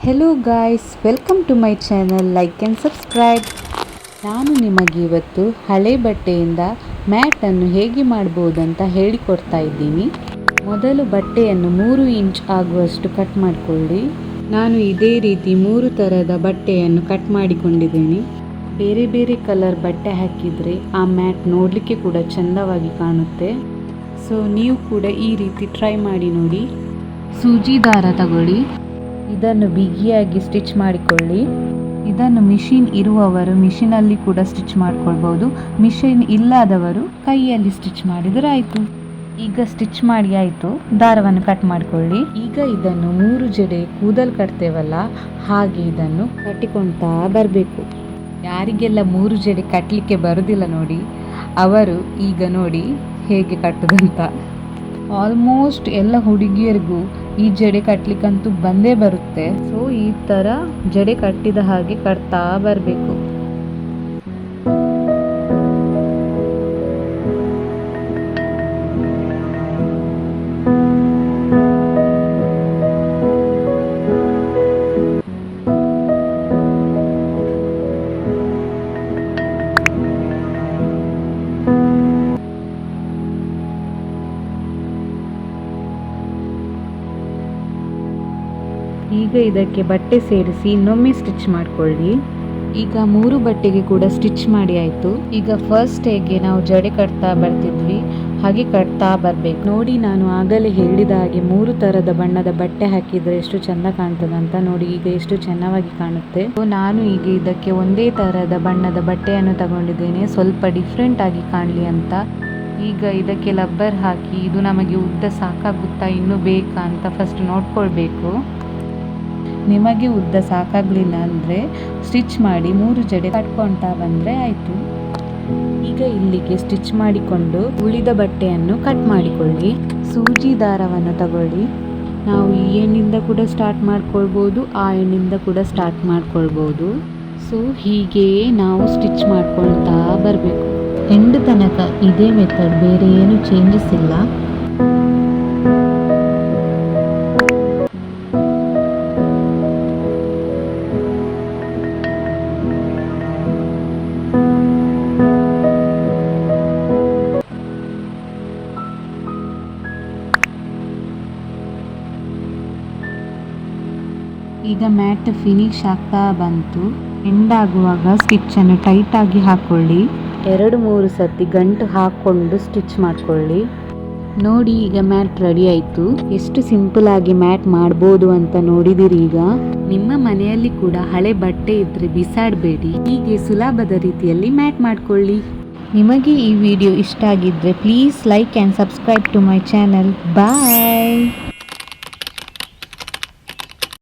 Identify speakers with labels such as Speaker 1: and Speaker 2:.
Speaker 1: Hello guys, welcome to my channel. Like and subscribe. ನಾನು ನಿಮಗೆ ಇವತ್ತು ಹಳೆ ಬಟ್ಟೆಯಿಂದ ಮ್ಯಾಟನ್ನು ಹೇಗೆ ಮಾಡ್ಬೋದಂತ ಹೇಳಿಕೊಡ್ತಾ ಇದ್ದೀನಿ. ಮೊದಲು ಬಟ್ಟೆಯನ್ನು 3 ಇಂಚ್ ಆಗುವಷ್ಟು ಕಟ್ ಮಾಡಿಕೊಳ್ಳಿ. ನಾನು ಇದೇ ರೀತಿ 3 ಥರದ ಬಟ್ಟೆಯನ್ನು ಕಟ್ ಮಾಡಿಕೊಂಡಿದ್ದೇನೆ. ಬೇರೆ ಬೇರೆ ಕಲರ್ ಬಟ್ಟೆ ಹಾಕಿದರೆ ಆ ಮ್ಯಾಟ್ ನೋಡಲಿಕ್ಕೆ ಕೂಡ ಚೆಂದವಾಗಿ ಕಾಣುತ್ತೆ. ಸೊ ನೀವು ಕೂಡ ಈ ರೀತಿ ಟ್ರೈ ಮಾಡಿ ನೋಡಿ. ಸೂಜಿ ದಾರ ತಗೊಳ್ಳಿ. ಇದನ್ನು ಬಿಗಿಯಾಗಿ ಸ್ಟಿಚ್ ಮಾಡಿಕೊಳ್ಳಿ. ಇದನ್ನು ಮಿಷಿನ್ ಇರುವವರು ಮಿಷಿನಲ್ಲಿ ಕೂಡ ಸ್ಟಿಚ್ ಮಾಡ್ಕೊಳ್ಬೋದು. ಮಿಷಿನ್ ಇಲ್ಲದವರು ಕೈಯಲ್ಲಿ ಸ್ಟಿಚ್ ಮಾಡಿದರೆ ಆಯಿತು. ಈಗ ಸ್ಟಿಚ್ ಮಾಡಿ ಆಯಿತು, ದಾರವನ್ನು ಕಟ್ ಮಾಡಿಕೊಳ್ಳಿ. ಈಗ ಇದನ್ನು 3 ಜಡೆ ಕೂದಲು ಕಟ್ತೇವಲ್ಲ, ಹಾಗೆ ಇದನ್ನು ಕಟ್ಟಿಕೊಳ್ತಾ ಬರಬೇಕು. ಯಾರಿಗೆಲ್ಲ 3 ಜಡೆ ಕಟ್ಟಲಿಕ್ಕೆ ಬರೋದಿಲ್ಲ ನೋಡಿ, ಅವರು ಈಗ ನೋಡಿ ಹೇಗೆ ಕಟ್ಟೋದಂತ. ಆಲ್ಮೋಸ್ಟ್ ಎಲ್ಲ ಹುಡುಗಿಯರಿಗೂ ಈ ಜಡೆ ಕಟ್ಟಲಿಕ್ಕಂತೂ ಬಂದೇ ಬರುತ್ತೆ. ಸೊ ಈ ಥರ ಜಡೆ ಕಟ್ಟಿದ ಹಾಗೆ ಕಟ್ತಾ ಬರಬೇಕು. ಈಗ ಇದಕ್ಕೆ ಬಟ್ಟೆ ಸೇರಿಸಿ ಇನ್ನೊಮ್ಮೆ ಸ್ಟಿಚ್ ಮಾಡಿಕೊಳ್ಳಿ. ಈಗ 3 ಬಟ್ಟೆಗೆ ಕೂಡ ಸ್ಟಿಚ್ ಮಾಡಿ ಆಯಿತು. ಈಗ ಫಸ್ಟ್ ಹೇಗೆ ನಾವು ಜಡೆ ಕಟ್ತಾ ಬರ್ತಿದ್ವಿ ಹಾಗೆ ಕಟ್ತಾ ಬರಬೇಕು. ನೋಡಿ, ನಾನು ಆಗಲೇ ಹೇಳಿದ ಹಾಗೆ 3 ಥರದ ಬಣ್ಣದ ಬಟ್ಟೆ ಹಾಕಿದರೆ ಎಷ್ಟು ಚೆಂದ ಕಾಣ್ತದಂತ. ನೋಡಿ ಈಗ ಎಷ್ಟು ಚೆನ್ನಾಗಿ ಕಾಣುತ್ತೆ. ನಾನು ಈಗ ಇದಕ್ಕೆ ಒಂದೇ ಥರದ ಬಣ್ಣದ ಬಟ್ಟೆಯನ್ನು ತಗೊಂಡಿದ್ದೇನೆ, ಸ್ವಲ್ಪ ಡಿಫ್ರೆಂಟ್ ಆಗಿ ಕಾಣಲಿ ಅಂತ. ಈಗ ಇದಕ್ಕೆ ಲಬ್ಬರ್ ಹಾಕಿ ಇದು ನಮಗೆ ಉದ್ದ ಸಾಕಾಗುತ್ತಾ ಇನ್ನೂ ಬೇಕಾ ಅಂತ ಫಸ್ಟ್ ನೋಡ್ಕೊಳ್ಬೇಕು. ನಿಮಗೆ ಉದ್ದ ಸಾಕಾಗಲಿಲ್ಲ ಅಂದರೆ ಸ್ಟಿಚ್ ಮಾಡಿ 3 ಜಡೆ ಕಟ್ಕೊಳ್ತಾ ಬಂದರೆ ಆಯಿತು. ಈಗ ಇಲ್ಲಿಗೆ ಸ್ಟಿಚ್ ಮಾಡಿಕೊಂಡು ಉಳಿದ ಬಟ್ಟೆಯನ್ನು ಕಟ್ ಮಾಡಿಕೊಳ್ಳಿ. ಸೂಜಿ ದಾರವನ್ನು ತಗೊಳ್ಳಿ. ನಾವು ಈ ಎಣ್ಣಿಂದ ಕೂಡ ಸ್ಟಾರ್ಟ್ ಮಾಡ್ಕೊಳ್ಬೋದು, ಆ ಎಣ್ಣಿಂದ ಕೂಡ ಸ್ಟಾರ್ಟ್ ಮಾಡ್ಕೊಳ್ಬೋದು. ಸೊ ಹೀಗೆಯೇ ನಾವು ಸ್ಟಿಚ್ ಮಾಡ್ಕೊಳ್ತಾ ಬರಬೇಕು. ಎಂಡ್ ತನಕ ಇದೇ ಮೆಥಡ್, ಬೇರೆ ಏನು ಚೇಂಜಸ್ ಇಲ್ಲ. ಈಗ ಮ್ಯಾಟ್ ಫಿನಿಶ್ ಆಗ್ತಾ ಬಂತು. ಎಂಡ್ ಆಗುವಾಗ ಸ್ಟಿಚ್ಚನ್ನು ಟೈಟಾಗಿ ಹಾಕ್ಕೊಳ್ಳಿ. 2-3 ಸತಿ ಗಂಟು ಹಾಕ್ಕೊಂಡು ಸ್ಟಿಚ್ ಮಾಡಿಕೊಳ್ಳಿ. ನೋಡಿ ಈಗ ಮ್ಯಾಟ್ ರೆಡಿ ಆಯಿತು. ಎಷ್ಟು ಸಿಂಪಲ್ ಆಗಿ ಮ್ಯಾಟ್ ಮಾಡ್ಬೋದು ಅಂತ ನೋಡಿದಿರಿ. ಈಗ ನಿಮ್ಮ ಮನೆಯಲ್ಲಿ ಕೂಡ ಹಳೆ ಬಟ್ಟೆ ಇದ್ದರೆ ಬಿಸಾಡಬೇಡಿ, ಹೀಗೆ ಸುಲಭದ ರೀತಿಯಲ್ಲಿ ಮ್ಯಾಟ್ ಮಾಡ್ಕೊಳ್ಳಿ. ನಿಮಗೆ ಈ ವಿಡಿಯೋ ಇಷ್ಟ ಆಗಿದ್ದರೆ please like and subscribe to my channel. Bye.